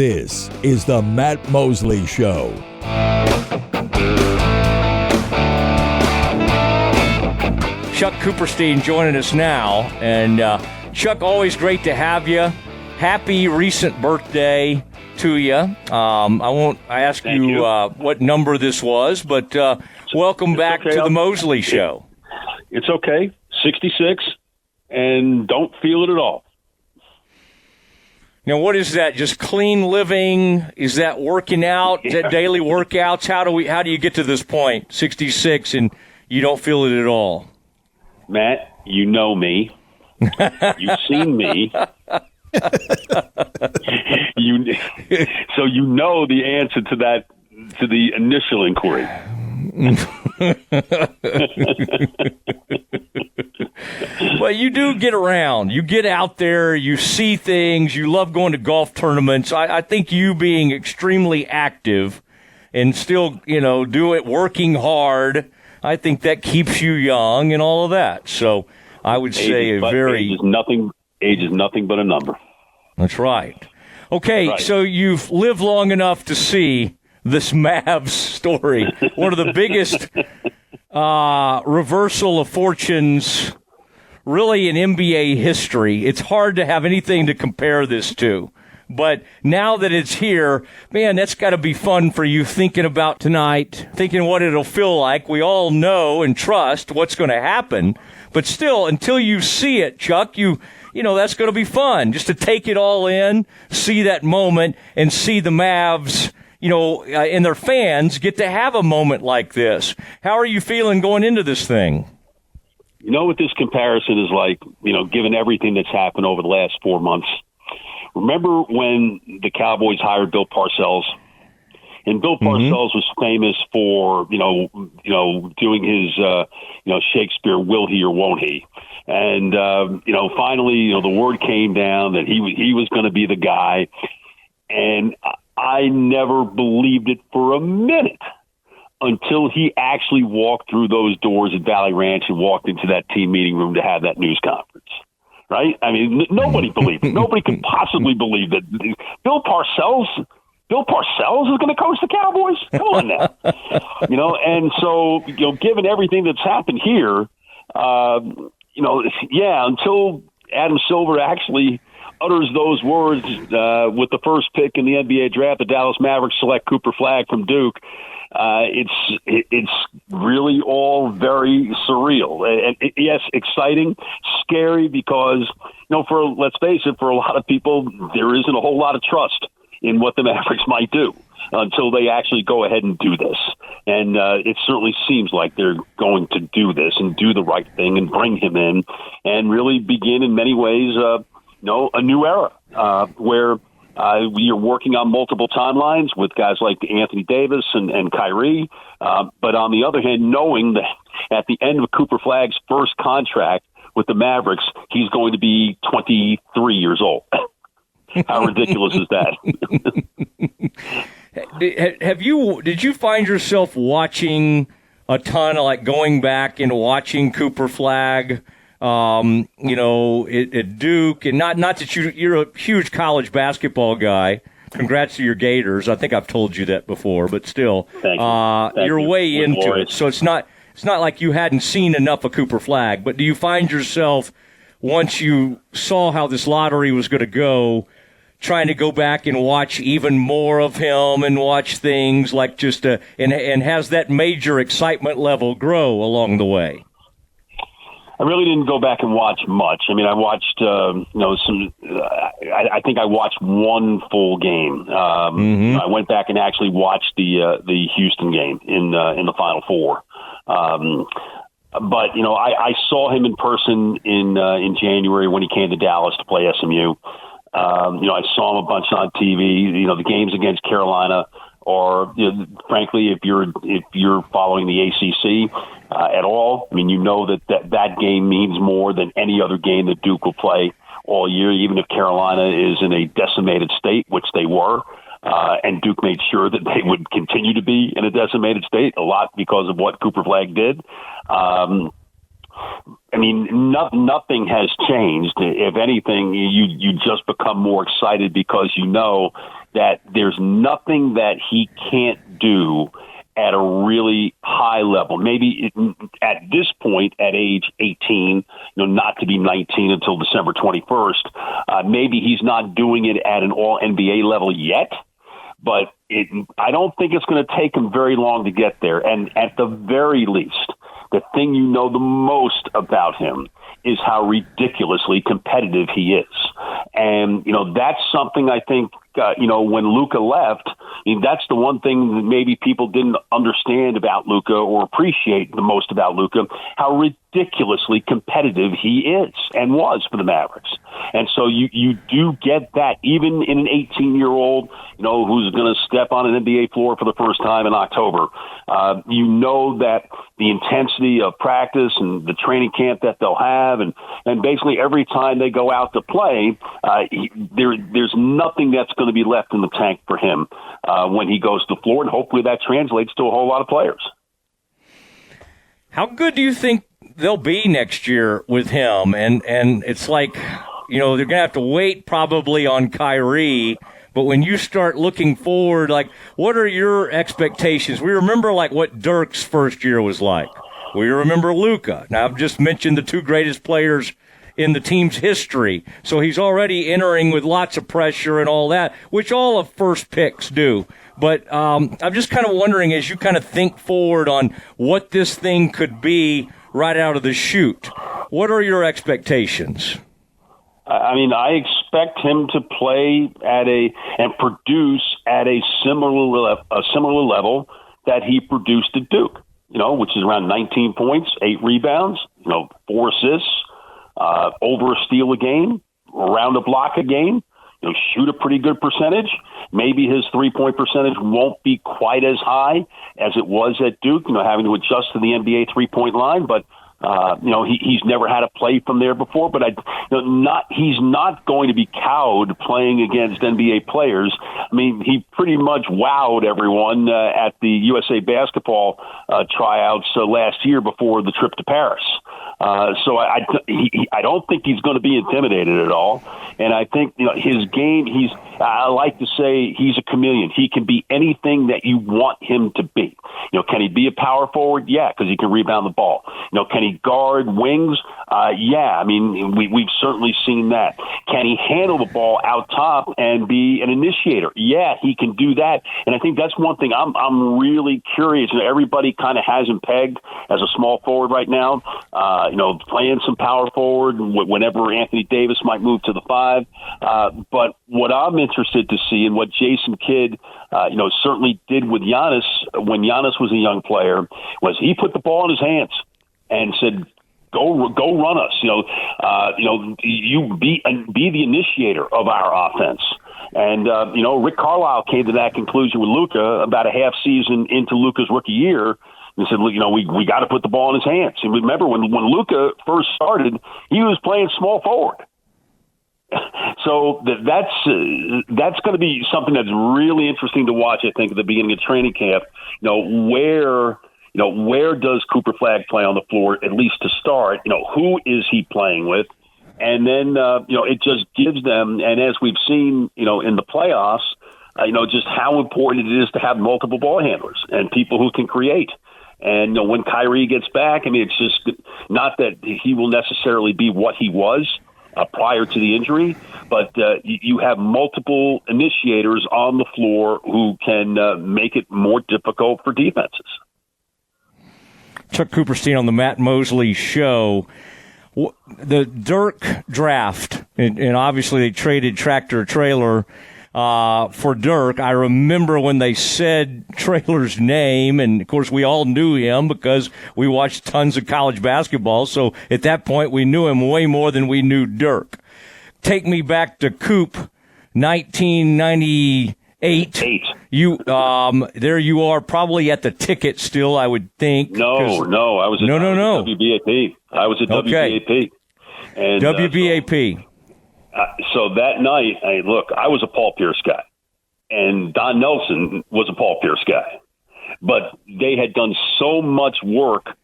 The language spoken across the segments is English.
This is the Matt Mosley Show. Chuck Cooperstein joining us now. And Chuck, always great to have you. Happy recent birthday to you. I won't ask you what number this was, but welcome back to the Mosley Show. It's okay. 66, and don't feel it at all. Now, what is that? Just clean living? Is that working out? Is that daily workouts? How do you get to this point, 66, and you don't feel it at all? Matt, you know me. You've seen me. So you know the answer to that, to the initial inquiry. Well, you do get around. You get out there. You see things. You love going to golf tournaments. I think you being extremely active and still, do it, working hard, I think that keeps you young and all of that. So I would say age is nothing but a number. That's right. Okay, right. So you've lived long enough to see this Mavs story, one of the biggest reversal of fortunes really in NBA history. It's hard to have anything to compare this to. But now that it's here, man, that's got to be fun for you thinking about tonight, thinking what it'll feel like. We all know and trust what's going to happen. But still, until you see it, Chuck, you know, that's going to be fun just to take it all in, see that moment, and see the Mavs, and their fans get to have a moment like this. How are you feeling going into this thing? You know what this comparison is like, given everything that's happened over the last 4 months. Remember when the Cowboys hired Bill Parcells? And Bill Parcells was famous for, doing his, Shakespeare, will he or won't he? And, finally, the word came down that he was going to be the guy. And I never believed it for a minute until he actually walked through those doors at Valley Ranch and walked into that team meeting room to have that news conference. Right? I mean, nobody believed it. Nobody could possibly believe that Bill Parcells is going to coach the Cowboys? Come on now. And so, given everything that's happened here, until Adam Silver actually utters those words with the first pick in the NBA draft, the Dallas Mavericks select Cooper Flagg from Duke, it's really all very surreal. And yes, exciting, scary, because, let's face it, for a lot of people, there isn't a whole lot of trust in what the Mavericks might do until they actually go ahead and do this. And it certainly seems like they're going to do this and do the right thing and bring him in and really begin in many ways, a new era where we are working on multiple timelines with guys like Anthony Davis and Kyrie. But on the other hand, knowing that at the end of Cooper Flagg's first contract with the Mavericks, he's going to be 23 years old. How ridiculous is that? Did you find yourself watching a ton of going back and watching Cooper Flagg, at Duke, and not that you're a huge college basketball guy. Congrats to your Gators. I think I've told you that before, but still, you're way into it. So it's not like you hadn't seen enough of Cooper Flagg. But do you find yourself, once you saw how this lottery was going to go, trying to go back and watch even more of him and watch things like and has that major excitement level grow along the way? I really didn't go back and watch much. I mean, I watched, some. I think I watched one full game. I went back and actually watched the Houston game in the Final Four. But I saw him in person in January when he came to Dallas to play SMU. I saw him a bunch on TV. The games against Carolina. Or, frankly, if you're following the ACC at all, I mean, that game means more than any other game that Duke will play all year, even if Carolina is in a decimated state, which they were. And Duke made sure that they would continue to be in a decimated state, a lot because of what Cooper Flagg did. mean, nothing has changed. If anything, you just become more excited because you know that there's nothing that he can't do at a really high level. Maybe at this point, at age 18, not to be 19 until December 21st, maybe he's not doing it at an all-NBA level yet, but I don't think it's going to take him very long to get there. And at the very least, the thing you know the most about him is how ridiculously competitive he is. And, that's something I think, when Luka left, that's the one thing that maybe people didn't understand about Luka or appreciate the most about Luka, how ridiculously competitive he is and was for the Mavericks. And so you do get that even in an 18-year-old, who's going to step on an NBA floor for the first time in October. That the intensity of practice and the training camp that they'll have, and basically every time they go out to play, there's nothing that's going to be left in the tank for him when he goes to the floor, and hopefully that translates to a whole lot of players. How good do you think they'll be next year with him? And it's like, they're going to have to wait probably on Kyrie. But when you start looking forward, like, what are your expectations? We remember, what Dirk's first year was like. We remember Luka. Now, I've just mentioned the two greatest players in the team's history. So he's already entering with lots of pressure and all that, which all of first picks do. But I'm just kind of wondering, as you kind of think forward on what this thing could be right out of the chute, what are your expectations? I mean, I expect him to play and produce at a similar level that he produced at Duke, which is around 19 points, 8 rebounds, 4 assists, over a steal a game, around a block a game, shoot a pretty good percentage. Maybe his 3-point percentage won't be quite as high as it was at Duke, having to adjust to the NBA 3-point line, but he's never had to play from there before, but he's not going to be cowed playing against NBA players. I mean, he pretty much wowed everyone at the USA basketball tryouts last year before the trip to Paris. So I don't think he's going to be intimidated at all. And I think, his game, I like to say he's a chameleon. He can be anything that you want him to be. Can he be a power forward? Yeah, because he can rebound the ball. Can he guard wings? Yeah, I mean, we've certainly seen that. Can he handle the ball out top and be an initiator? Yeah, he can do that. And I think that's one thing I'm really curious. Everybody kind of has him pegged as a small forward right now. Playing some power forward whenever Anthony Davis might move to the 5. But what I'm interested to see, and what Jason Kidd, certainly did with Giannis when Giannis was a young player, was he put the ball in his hands and said, "Go run us." You be the initiator of our offense. And Rick Carlisle came to that conclusion with Luka about a half season into Luka's rookie year. And said, we got to put the ball in his hands. And remember, when Luka first started, he was playing small forward. So that's going to be something that's really interesting to watch, I think, at the beginning of training camp. Where does Cooper Flag play on the floor, at least to start? Who is he playing with? And then, it just gives them, and as we've seen, in the playoffs, just how important it is to have multiple ball handlers and people who can create. And when Kyrie gets back, I mean, it's just not that he will necessarily be what he was prior to the injury, but you have multiple initiators on the floor who can make it more difficult for defenses. Chuck Cooperstein on the Matt Mosley Show. The Dirk draft, and obviously they traded Tractor Trailer for Dirk. I remember when they said Traylor's name, and of course we all knew him because we watched tons of college basketball. So at that point we knew him way more than we knew Dirk. Take me back to Coop, 1998. There you are, probably at the ticket still, I would think. No, I was at WBAP. I was at WBAP. And, WBAP. So that night, I was a Paul Pierce guy, and Don Nelson was a Paul Pierce guy. But they had done so much work,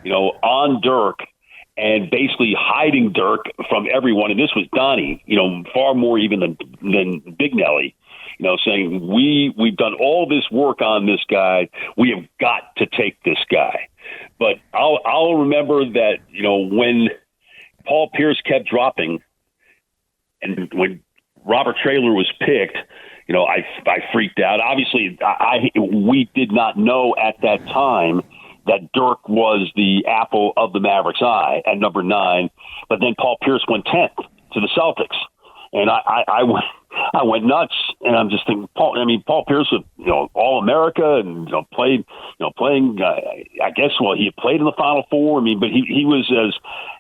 on Dirk, and basically hiding Dirk from everyone. And this was Donnie, far more even than Big Nelly, saying, we've done all this work on this guy. We have got to take this guy. But I'll remember that, when Paul Pierce kept dropping and when Robert Traylor was picked, I freaked out. Obviously, we did not know at that time that Dirk was the apple of the Mavericks' eye at number 9. But then Paul Pierce went 10th to the Celtics. And I went nuts, and I'm just thinking, Paul Pierce was, All-America and playing. I guess he had played in the Final Four. But he was as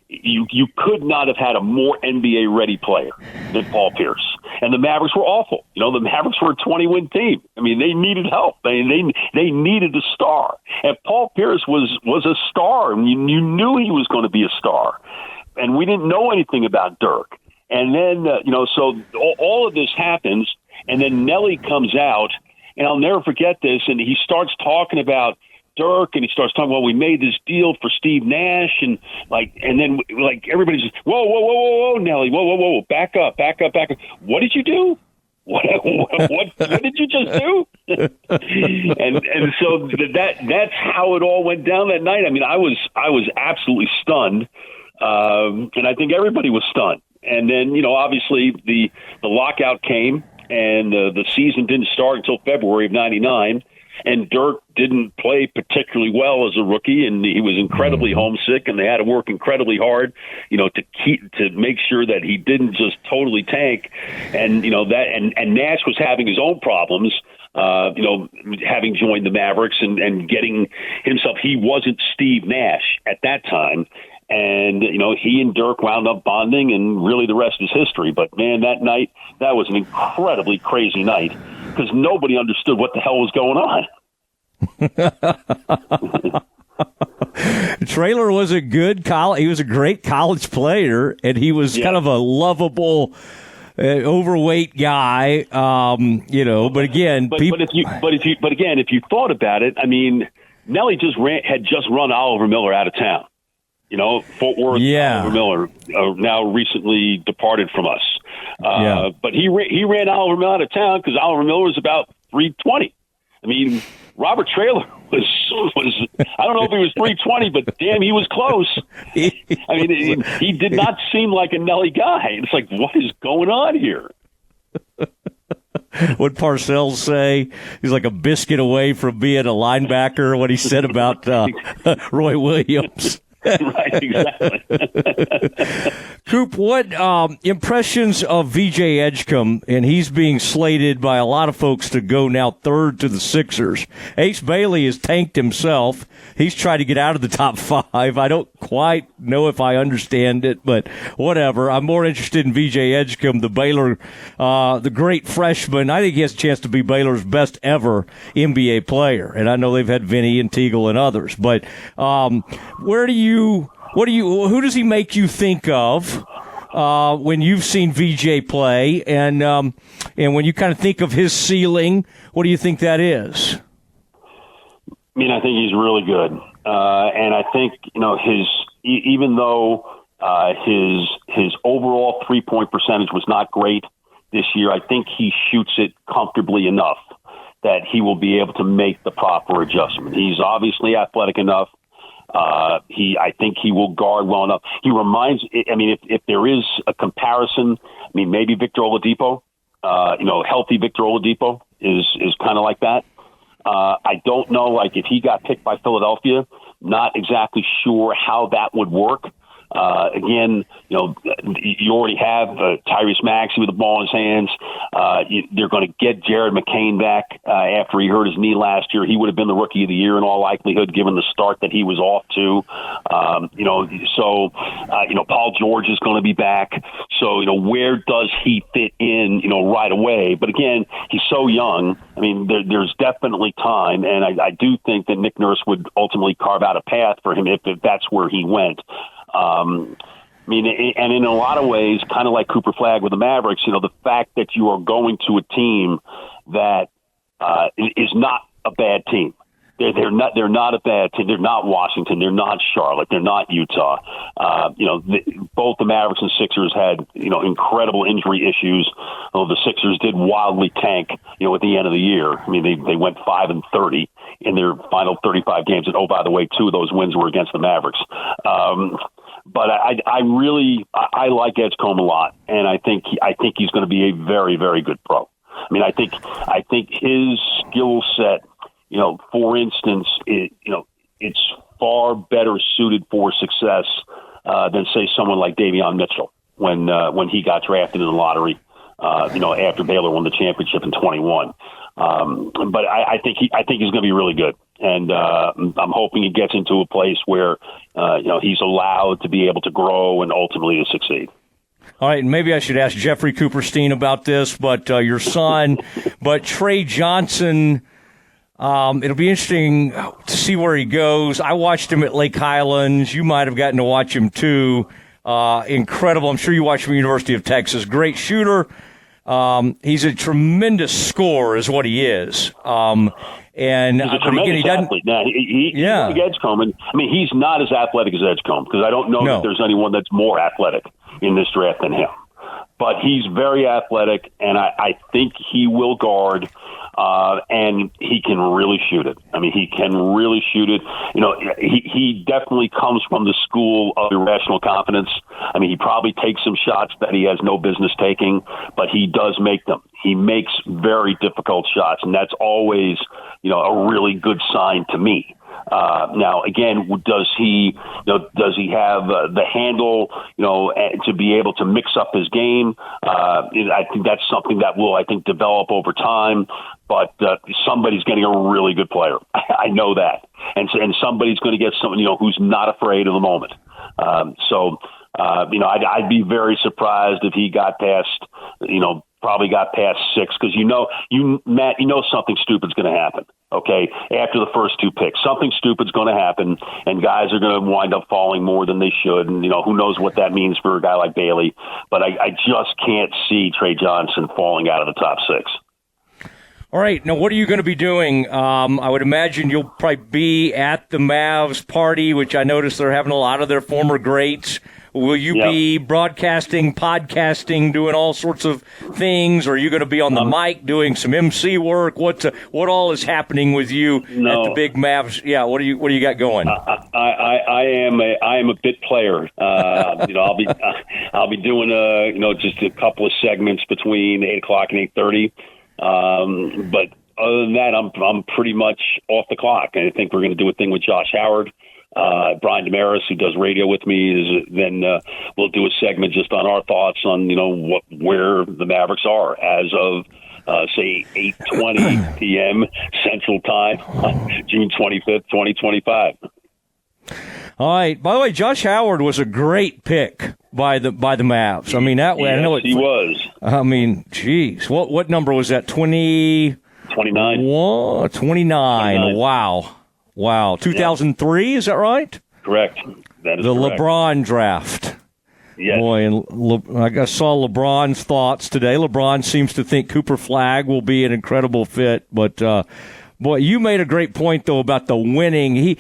you could not have had a more NBA ready player than Paul Pierce. And the Mavericks were awful. The Mavericks were a 20-win team. They needed help. They needed a star, and Paul Pierce was a star. And you knew he was going to be a star, and we didn't know anything about Dirk. And then, so all of this happens, and then Nelly comes out, and I'll never forget this, and he starts talking about Dirk, and he starts talking about, we made this deal for Steve Nash, and then everybody's just, whoa, Nelly, whoa, back up. What did you do? What did you just do? and so that's how it all went down that night. I was absolutely stunned, and I think everybody was stunned. And then, obviously the lockout came, and the season didn't start until February of '99. And Dirk didn't play particularly well as a rookie, and he was incredibly homesick, and they had to work incredibly hard, to make sure that he didn't just totally tank. And and Nash was having his own problems, having joined the Mavericks and getting himself. He wasn't Steve Nash at that time. And, he and Dirk wound up bonding, and really the rest is history. But, man, that night, that was an incredibly crazy night because nobody understood what the hell was going on. Traylor was a good he was a great college player, and he was kind of a lovable, overweight guy, But again, if you thought about it, Nelly had just run Oliver Miller out of town. Fort Worth, Oliver Miller, now recently departed from us. But he ran Oliver Miller out of town because Oliver Miller was about 320. Robert Traylor was I don't know if he was 320, but damn, he was close. He did not seem like a Nelly guy. It's like, what is going on here? What Parcells say? He's like a biscuit away from being a linebacker. What he said about Roy Williams. Right, exactly. Coop, what impressions of VJ Edgecombe? And he's being slated by a lot of folks to go now third to the Sixers. Ace Bailey has tanked himself. He's tried to get out of the top 5. I don't quite know if I understand it, but whatever. I'm more interested in VJ Edgecombe, the Baylor, the great freshman. I think he has a chance to be Baylor's best ever NBA player. And I know they've had Vinny and Teagle and others, but who does he make you think of when you've seen VJ play, and when you kind of think of his ceiling, what do you think that is? I think he's really good, and I think even though his overall 3-point percentage was not great this year, I think he shoots it comfortably enough that he will be able to make the proper adjustment. He's obviously athletic enough. I think he will guard well enough. He reminds, if there is a comparison, maybe Victor Oladipo, healthy Victor Oladipo is kind of like that. I don't know, if he got picked by Philadelphia, not exactly sure how that would work. Again, you already have Tyrese Maxey with the ball in his hands. They're going to get Jared McCain back after he hurt his knee last year. He would have been the Rookie of the Year in all likelihood, given the start that he was off to. Paul George is going to be back. So, where does he fit in, right away? But again, he's so young. There's definitely time, and I do think that Nick Nurse would ultimately carve out a path for him if that's where he went. And in a lot of ways, kind of like Cooper Flagg with the Mavericks, the fact that you are going to a team that is not a bad team. They're not a bad team. They're not Washington. They're not Charlotte. They're not Utah. Both the Mavericks and Sixers had incredible injury issues. The Sixers did wildly tank at the end of the year. I mean, they went 5-30 in their final 35 games, and by the way, 2 of those wins were against the Mavericks. But I like Edgecombe a lot, and I think he's going to be a very, very good pro. I mean, I think his skill set, for instance, it's far better suited for success than say someone like Davion Mitchell when he got drafted in the lottery. After Baylor won the championship in 21. But I think he's going to be really good, and I'm hoping he gets into a place where he's allowed to be able to grow and ultimately to succeed. All right, maybe I should ask Jeffrey Cooperstein about this, but your son, but Trey Johnson, it'll be interesting to see where he goes. I watched him at Lake Highlands. You might have gotten to watch him too. Incredible. I'm sure you watched him at the University of Texas. Great shooter. He's a tremendous scorer is what he is. And he's a tremendous athlete. Now, he's like Edgecombe. I mean, he's not as athletic as Edgecombe because I don't know that there's anyone that's more athletic in this draft than him. But he's very athletic, and I think he will guard, and he can really shoot it. I mean, he can really shoot it. He definitely comes from the school of irrational confidence. I mean, he probably takes some shots that he has no business taking, but he does make them. He makes very difficult shots, and that's always, a really good sign to me. Now, again, does he have the handle, to be able to mix up his game? I think that's something that will, develop over time. But somebody's getting a really good player. I know that, and somebody's going to get someone who's not afraid of the moment. I'd be very surprised if he got past, probably got past 6 because Matt, something stupid's going to happen. Okay, after the first 2 picks, something stupid's going to happen, and guys are going to wind up falling more than they should. And who knows what that means for a guy like Bailey? But I just can't see Trey Johnson falling out of the top 6. All right, now what are you going to be doing? I would imagine you'll probably be at the Mavs party, which I noticed they're having a lot of their former greats. Will you be broadcasting, podcasting, doing all sorts of things? Or are you going to be on the mic doing some MC work? What all is happening with you at the big Mavs? Yeah, what do you got going? I am a bit player. I'll be doing just a couple of segments between 8:00 and 8:30. But other than that, I'm pretty much off the clock. And I think we're going to do a thing with Josh Howard. Brian Damaris, who does radio with me, then we'll do a segment just on our thoughts on where the Mavericks are as of say 8:20 p.m. Central Time on June 25th, 2025. All right. By the way, Josh Howard was a great pick by the Mavs. I mean, that way, yes, I know he was. I mean, geez, what number was that? 29. 29. Wow. 2003, is that right? Correct. That is the correct. LeBron draft. Yes. Boy, and I saw LeBron's thoughts today. LeBron seems to think Cooper Flagg will be an incredible fit, but boy, you made a great point though about the winning.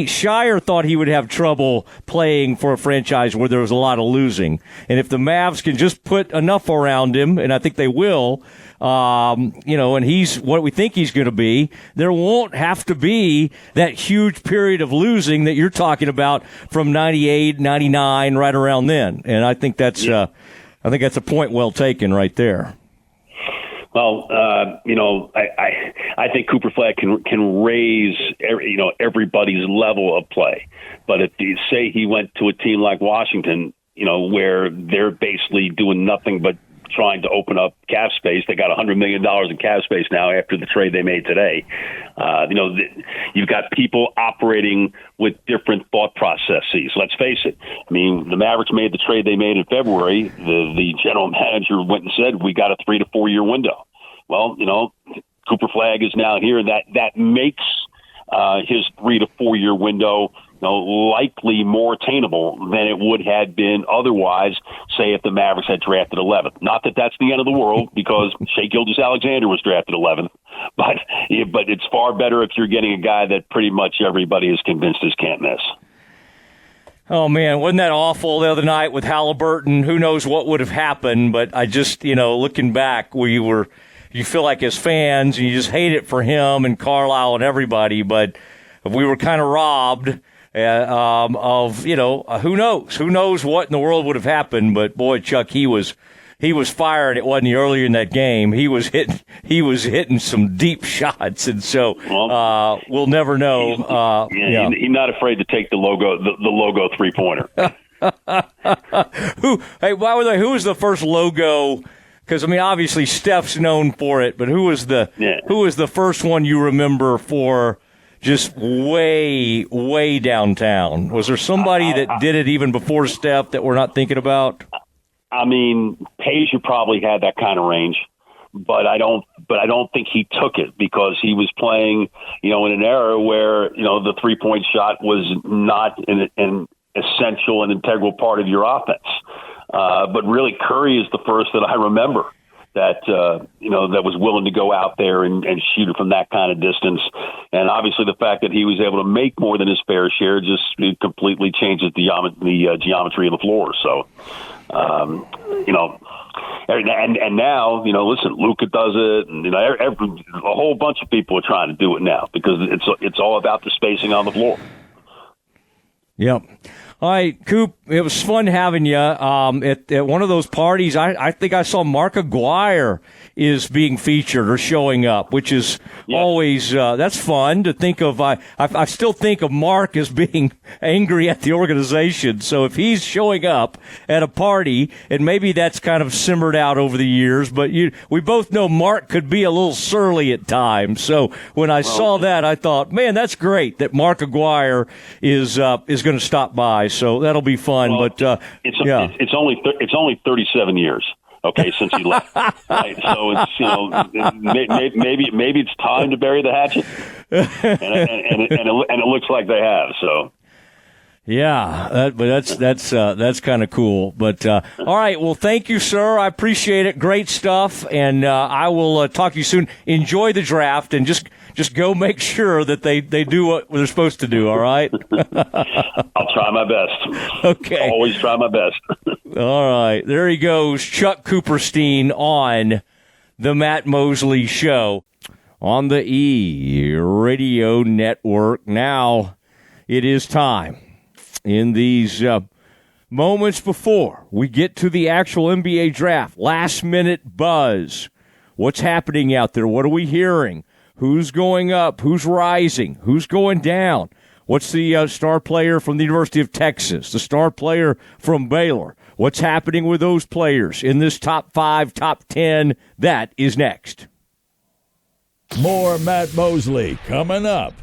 Shire thought he would have trouble playing for a franchise where there was a lot of losing, and if the Mavs can just put enough around him, and I think they will. And he's what we think he's going to be, there won't have to be that huge period of losing that you're talking about from 98, 99, right around then. And I think that's a point well taken right there. Well, I think Cooper Flagg can raise everybody's level of play. But if you say he went to a team like Washington, where they're basically doing nothing but trying to open up cap space. They got $100 million in cap space now after the trade they made today. You've got people operating with different thought processes. Let's face it. I mean, the Mavericks made the trade they made in February. The general manager went and said, we got a 3 to 4 year window. Well, Cooper Flagg is now here. That makes his 3 to 4 year window likely more attainable than it would have been otherwise, say, if the Mavericks had drafted 11th. Not that that's the end of the world, because Shai Gilgeous-Alexander was drafted 11th. but it's far better if you're getting a guy that pretty much everybody is convinced is can't miss. Oh, man, wasn't that awful the other night with Halliburton? Who knows what would have happened, but I just, looking back, you feel like as fans, you just hate it for him and Carlisle and everybody, but we were kind of robbed of, who knows what in the world would have happened, but boy, Chuck, he was firing. It wasn't earlier in that game. He was hitting some deep shots, and so we'll never know. He's not afraid to take the logo 3-pointer. Who was the first logo? Because obviously Steph's known for it, but who was the first one you remember for just way, way downtown? Was there somebody that did it even before Steph that we're not thinking about? Page probably had that kind of range, but I don't think he took it because he was playing, in an era where, the 3-point shot was not an essential and integral part of your offense. But really Curry is the first that I remember that was willing to go out there and shoot it from that kind of distance. And obviously the fact that he was able to make more than his fair share just completely changes the geometry of the floor. So, and now, listen, Luka does it, and a whole bunch of people are trying to do it now because it's all about the spacing on the floor. Yep. All right, Coop, it was fun having you at one of those parties. I think I saw Mark Aguirre is being featured or showing up, which is always that's fun to think of. I still think of Mark as being angry at the organization. So if he's showing up at a party, and maybe that's kind of simmered out over the years, but we both know Mark could be a little surly at times. So when I saw that, I thought, man, that's great that Mark Aguirre is going to stop by. So that'll be fun. Well, but it's only 37 years. Okay, since he left, right? So it's maybe it's time to bury the hatchet, and it looks like they have. So. Yeah, but that's kind of cool. But all right, well, thank you, sir. I appreciate it. Great stuff, and I will talk to you soon. Enjoy the draft, and just go make sure that they do what they're supposed to do. All right. I'll try my best. Okay. Always try my best. All right, there he goes, Chuck Cooperstein on the Matt Mosley Show on the E Radio Network. Now it is time. In these moments before we get to the actual NBA draft, last-minute buzz. What's happening out there? What are we hearing? Who's going up? Who's rising? Who's going down? What's the star player from the University of Texas? The star player from Baylor? What's happening with those players in this top 5, top 10? That is next. More Matt Mosley coming up.